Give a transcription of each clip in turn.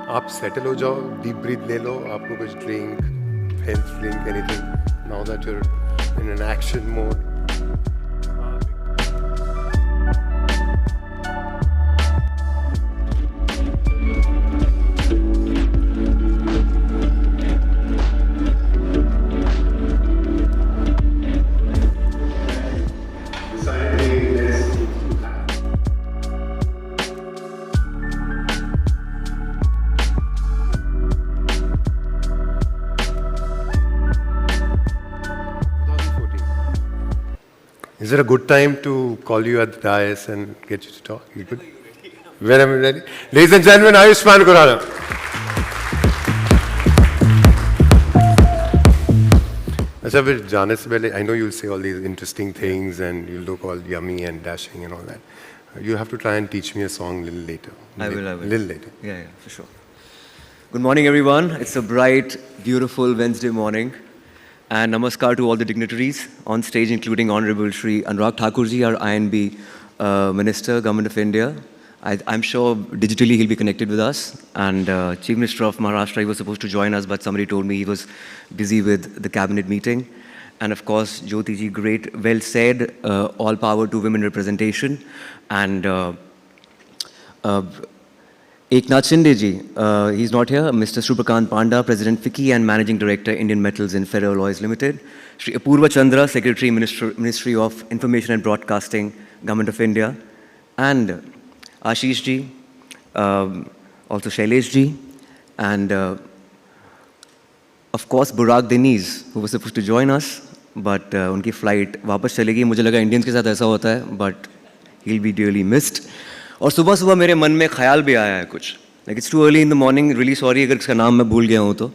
आप सेटल हो जाओ, डीप ब्रीथ ले लो, आपको कुछ drink, health drink, anything, now that you're in an action mode. Is it a good time to call you at the dais and get you to talk? You good? When am I ready? Ladies and gentlemen, Ayushmann Khurrana. Achha, फिर जाने से पहले, I know you'll say all these interesting things and you look all yummy and dashing and all that. You have to try and teach me a song a little later. I will. Little later. Yeah, for sure. Good morning, everyone. It's a bright, beautiful Wednesday morning. And namaskar to all the dignitaries on stage, including Honorable Shri Anurag Thakurji, our INB Minister, Government of India. I'm sure digitally he'll be connected with us. And Chief Minister of Maharashtra, he was supposed to join us, but somebody told me he was busy with the cabinet meeting. And of course, Jyoti ji, great, well said, all power to women representation. And Eknath Shinde ji, he's not here. Mr. Shubhakant Panda, President FICCI and Managing Director, Indian Metals and Ferroalloys Limited. Shri Apurva Chandra, Secretary, Ministry of Information and Broadcasting, Government of India. And Ashish ji, also Shailesh ji. And of course, Burak Deniz, who was supposed to join us, but उनकी flight वापस चलेगी. मुझे लगा Indians के साथ ऐसा होता है, but he'll be dearly missed. और सुबह सुबह मेरे मन में ख्याल भी आया है कुछ. Like it's too early in the morning. Really sorry अगर इसका नाम मैं भूल गया हूँ तो.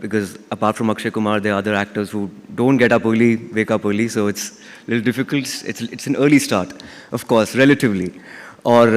Because apart from Akshay Kumar, there are other actors who don't get up early, wake up early, so it's a little difficult. It's an early start, of course, relatively. और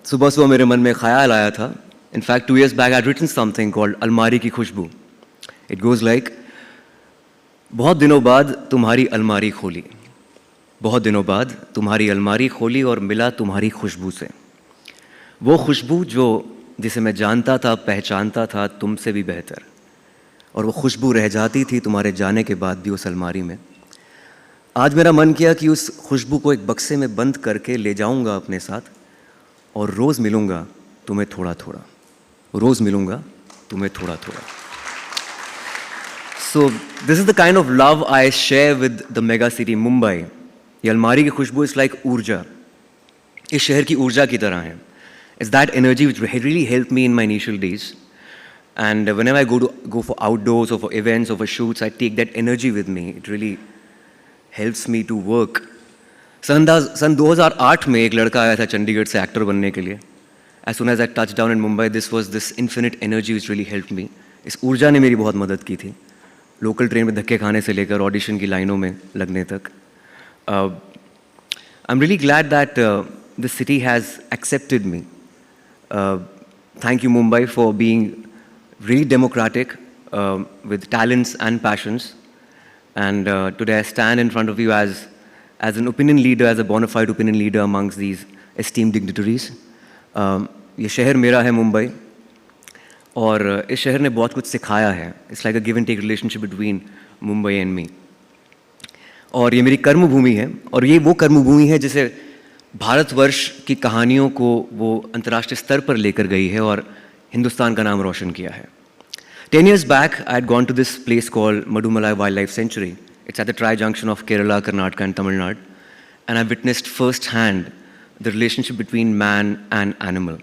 सुबह सुबह मेरे मन में ख्याल आया था. In fact, 2 years back, I had written something called अलमारी की खुशबू. It goes like, बहुत दिनों बाद तुम्हारी अलमारी खोली. बहुत दिनों बाद तुम्हारी अलमारी खोली और मिला तुम्हारी खुशबू से. वो खुशबू जिसे मैं जानता था, पहचानता था तुमसे भी बेहतर. और वो खुशबू रह जाती थी तुम्हारे जाने के बाद भी उस अलमारी में. आज मेरा मन किया कि उस खुशबू को एक बक्से में बंद करके ले जाऊंगा अपने साथ और रोज़ मिलूंगा तुम्हें थोड़ा थोड़ा. रोज़ मिलूंगा तुम्हें थोड़ा थोड़ा. So this is the kind of love I share with the mega city Mumbai. ये अलमारी की खुशबू इज़ लाइक ऊर्जा. इस शहर की ऊर्जा की तरह है. It's that energy which really helped me in my initial days. And whenever I go for outdoors or for events or for shoots, I take that energy with me. It really helps me to work. सन 2008 में एक लड़का आया था चंडीगढ़ से actor बनने के लिए. As soon as I touched down in Mumbai, this was this infinite energy which really helped me. इस ऊर्जा ने मेरी बहुत मदद की थी. लोकल ट्रेन में धक्के खाने से लेकर ऑडिशन की लाइनों में लगने तक. I'm really glad that the city has accepted me. Thank you, Mumbai, for being really democratic with talents and passions. And today I stand in front of you as an opinion leader, as a bona fide opinion leader amongst these esteemed dignitaries. ये शहर मेरा है मुंबई और इस शहर ने बहुत कुछ सिखाया है. It's like a give and take relationship between Mumbai and me. और ये मेरी कर्मभूमि है और ये वो कर्मभूमि है जिसे भारतवर्ष की कहानियों को वो अंतर्राष्ट्रीय स्तर पर लेकर गई है और हिंदुस्तान का नाम रोशन किया है. 10 years back, I had gone to this place called Madumalai Wildlife Sanctuary. It's at the tri-junction of Kerala, Karnataka and Tamil Nadu. And I witnessed firsthand the relationship between man and animal.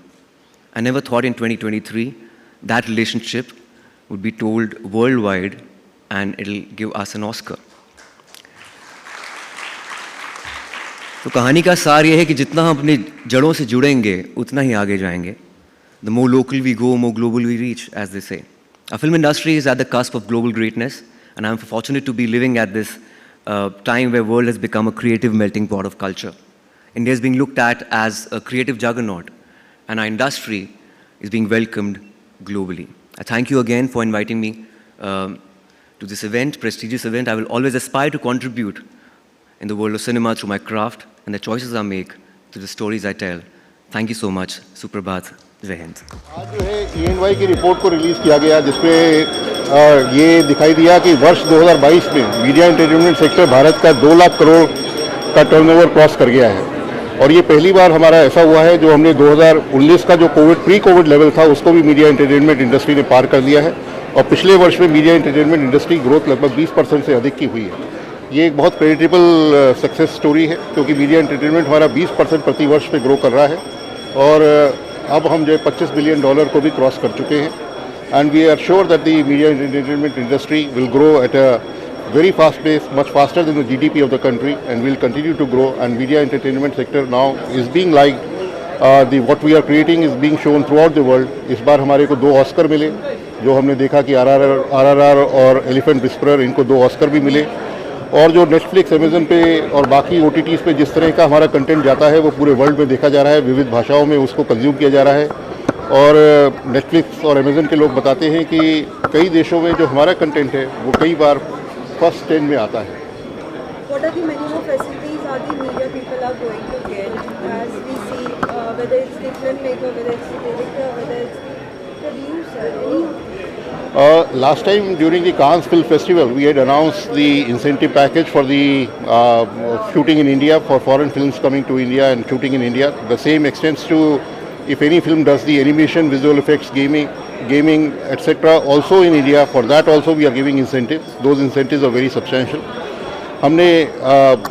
I never thought in 2023 that relationship would be told worldwide and it'll give us an Oscar. तो कहानी का सार ये है कि जितना हम अपनी जड़ों से जुड़ेंगे उतना ही आगे जाएंगे. The more local we go, more global we reach, as they say. Our film industry is at the cusp of global greatness, and I'm fortunate to be living at this time where world has become a creative melting pot of culture. India is being looked at as a creative juggernaut, and our industry is being welcomed globally. I thank you again for inviting me to this event, prestigious event. I will always aspire to contribute in the world of cinema through my craft and the choices I make, to the stories I tell. Thank you so much. Suprabhat. जय हिंद. आज जो है EY की report को release किया गया जिसपे ये दिखाई दिया कि वर्ष 2022 में मीडिया एंटरटेनमेंट सेक्टर भारत का 2 लाख करोड़ का टर्नओवर क्रॉस कर गया है. और ये पहली बार हमारा ऐसा हुआ है जो हमने 2019 का जो प्री कोविड लेवल था उसको भी मीडिया एंटरटेनमेंट इंडस्ट्री ने पार कर लिया है. और पिछले वर्ष में मीडिया एंटरटेनमेंट इंडस्ट्री ग्रोथ लगभग 20% से अधिक की हुई है. ये एक बहुत क्रेडिटेबल सक्सेस स्टोरी है क्योंकि मीडिया एंटरटेनमेंट हमारा 20% प्रति वर्ष पे ग्रो कर रहा है. और अब हम जो है $25 बिलियन को भी क्रॉस कर चुके हैं. And we are sure that the media entertainment industry will grow at a very fast pace, much faster than the GDP of the country, and will continue to grow. And media entertainment sector now is being liked. What we are creating is being shown throughout the world. इस बार हमारे को 2 Oscar मिले, जो हमने देखा कि RRR और elephant whisperer इनको 2 ऑस्कर भी मिले. और जो नेटफ्लिक्स, अमेजन पे और बाकी OTTs पे जिस तरह का हमारा कंटेंट जाता है वो पूरे वर्ल्ड में देखा जा रहा है, विविध भाषाओं में उसको कंज्यूम किया जा रहा है. और नेटफ्लिक्स और अमेजन के लोग बताते हैं कि कई देशों में जो हमारा कंटेंट है वो कई बार फर्स्ट 10 में आता है. What are the minimum facilities are the media people are going to get as we see, whether it's the filmmaker, whether it's the director, whether it's the producer, any? Last time during the Cannes Film Festival, we had announced the incentive package for the shooting in India, for foreign films coming to India and shooting in India. The same extends to if any film does the animation, visual effects, gaming, etc. also in India. For that also we are giving incentives. Those incentives are very substantial.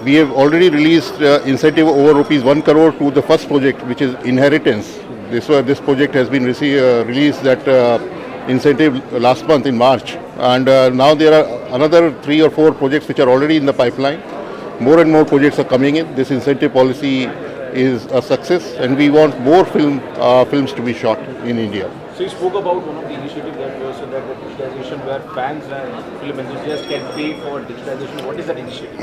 We have already released incentive over ₹1 crore to the first project, which is Inheritance. This project has been released that incentive last month in March, and now there are another 3 or 4 projects which are already in the pipeline. More and more projects are coming in. This incentive policy is a success, and we want more films to be shot in India. So you spoke about one of the initiatives that was so that the digitization where fans and film enthusiasts can pay for digitization. What is that initiative?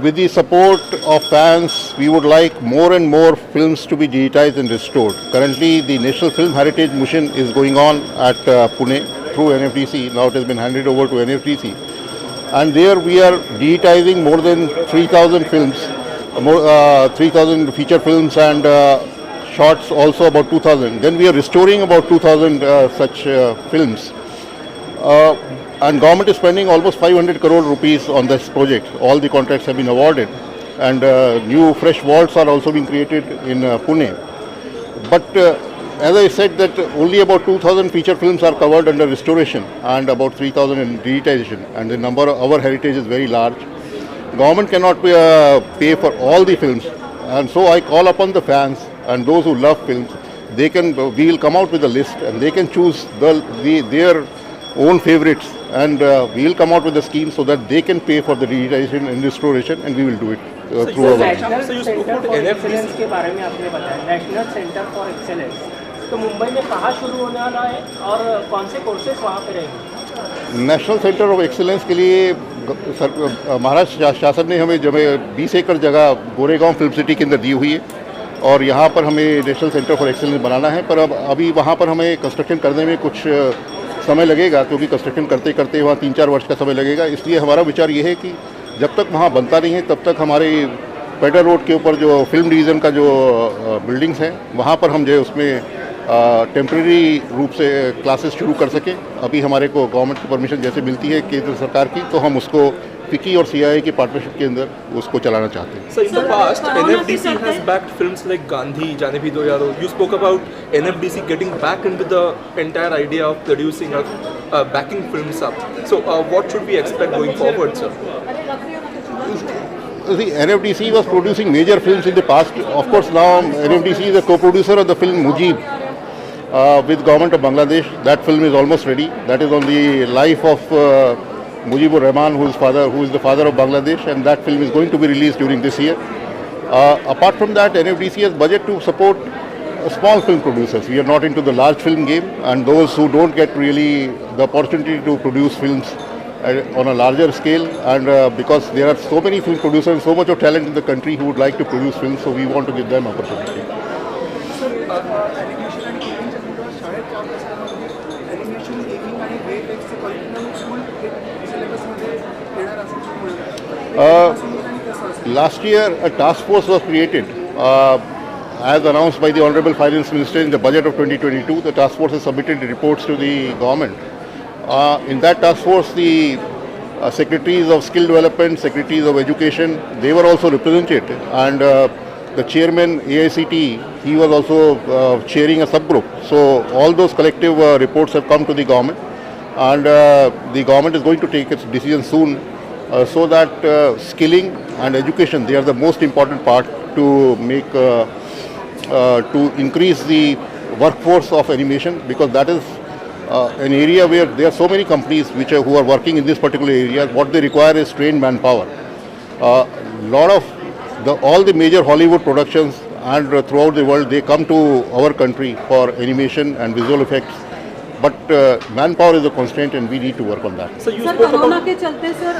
With the support of fans, we would like more and more films to be digitized and restored. Currently, the National Film Heritage Mission is going on at Pune through NFDC. Now it has been handed over to NFDC. And there we are digitizing more than 3,000 films, 3,000 feature films and shorts also about 2,000. Then we are restoring about 2,000 such films. And government is spending almost 500 crore rupees on this project. All the contracts have been awarded, and new fresh vaults are also being created in Pune. But as I said, that only about 2,000 feature films are covered under restoration and about 3,000 in digitization, and the number of our heritage is very large. Government cannot pay for all the films, and so I call upon the fans and those who love films. We will come out with a list, and they can choose their own favorites, and we will come out with a scheme so that they can pay for the digitization and restoration, and we will do it through our. National Center for Excellence के बारे में आपने बताया, national centre for excellence, तो मुंबई में कहाँ शुरू होने वाला है और कौन से कोर्सेज वहाँ पे रहेंगे? नेशनल सेंटर ऑफ एक्सीलेंस के लिए महाराष्ट्र शासन ने हमें 20 एकड़ जगह गोरेगांव फिल्म सिटी के अंदर दी हुई है, और यहाँ पर हमें नेशनल सेंटर फॉर एक्सीलेंस बनाना है. पर अभी वहाँ पर हमें कंस्ट्रक्शन करने में कुछ समय लगेगा, क्योंकि कंस्ट्रक्शन करते करते वहाँ 3-4 वर्ष का समय लगेगा. इसलिए हमारा विचार ये है कि जब तक वहाँ बनता नहीं है तब तक हमारे पेडर रोड के ऊपर जो फिल्म डिवीज़न का जो बिल्डिंग्स हैं वहाँ पर हम जो है उसमें टेम्प्रेरी रूप से क्लासेस शुरू कर सकें. अभी हमारे को गवर्नमेंट की परमिशन जैसे मिलती है केंद्र सरकार की, तो हम उसको FICCI और CII की पार्टनरशिप के अंदर उसको चलाना चाहते हैं. So in the past, NFDC has backed films like Gandhi, Jaane Bhi Do Yaro. You spoke about NFDC getting back into the entire idea of producing backing films up. So what should we expect going forward, sir? The NFDC was producing major films in the past. Of course, now NFDC is a co-producer of the film Mujib with government of Bangladesh. That film is almost ready. That is on the life of Mujibur Rahman, who is the father of Bangladesh, and that film is going to be released during this year. Apart from that, NFDC has budget to support small film producers. We are not into the large film game, and those who don't get really the opportunity to produce films on a larger scale, and because there are so many film producers and so much of talent in the country who would like to produce films, so we want to give them opportunity. Last year a task force was created as announced by the Honorable Finance Minister in the budget of 2022, the task force has submitted reports to the government. In that task force, the secretaries of skill development, secretaries of education, they were also represented, and the chairman AICT, he was also chairing a subgroup. So all those collective reports have come to the government, and the government is going to take its decision soon, so that skilling and education, they are the most important part to make to increase the workforce of animation, because that is an area where there are so many companies who are working in this particular area. What they require is trained manpower. Lot of all the major Hollywood productions and throughout the world, they come to our country for animation and visual effects. But manpower is a constraint, and we need to work on that. So you sir spoke corona about के चलते sir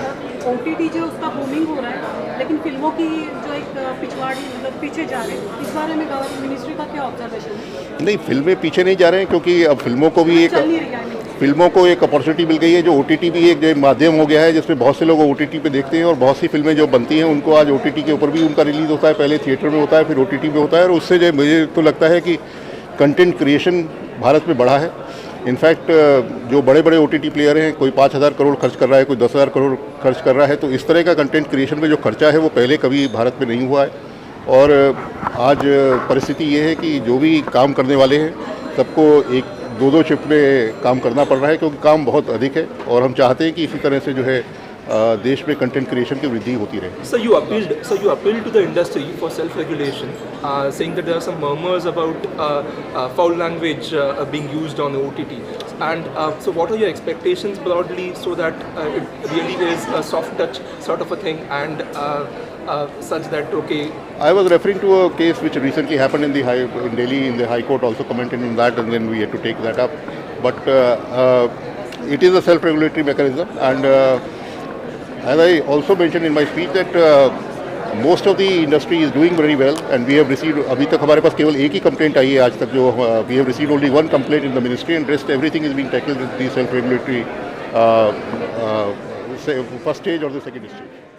OTT जो उसका booming हो रहा है, लेकिन फिल्मों की जो एक पिछवाड़ी मतलब पीछे जा रहे हैं, इस बारे में मिनिस्ट्री का क्या ऑब्जर्वेशन है? नहीं, फिल्में पीछे नहीं जा रहे हैं, क्योंकि अब फिल्मों को भी चल नहीं रही है। फिल्मों को एक अपॉर्चुनिटी मिल गई है, जो OTT भी एक जो माध्यम हो गया है, जिसमें बहुत से लोग OTT पे देखते हैं, और बहुत सी फिल्में जो बनती हैं उनको आज OTT के ऊपर भी उनका रिलीज़ होता है। पहले थिएटर में होता है, फिर OTT में होता है, और उससे जो मुझे तो लगता है कि कंटेंट क्रिएशन भारत में बढ़ा है। इनफैक्ट जो बड़े बड़े OTT प्लेयर हैं, कोई 5,000 करोड़ खर्च कर रहा है, कोई 10,000 करोड़ खर्च कर रहा है, तो इस तरह का कंटेंट क्रिएशन में जो खर्चा है वो पहले कभी भारत में नहीं हुआ है। और आज परिस्थिति ये है कि जो भी काम करने वाले हैं, सबको एक 2-2 शिफ्ट में काम करना पड़ रहा है, क्योंकि काम बहुत अधिक है, और हम चाहते हैं कि इसी तरह से जो है देश में कंटेंट क्रिएशन की वृद्धि होती रहे। So you appealed to the industry for self-regulation, saying that there are some murmurs about foul language being used on OTT. And so what are your expectations broadly, so that it really is a soft touch sort of a thing, and such that, okay. I was referring to a case which recently happened in Delhi, in the High Court also commented on that, and then we had to take that up. But it is a self-regulatory mechanism, and as I also mentioned in my speech, that most of the industry is doing very well, and we have received, अभी तक हमारे पास केवल एक ही complaint आई है आज तक, जो we have received only one complaint in the ministry, and rest everything is being tackled with the self-regulatory first stage or the second stage.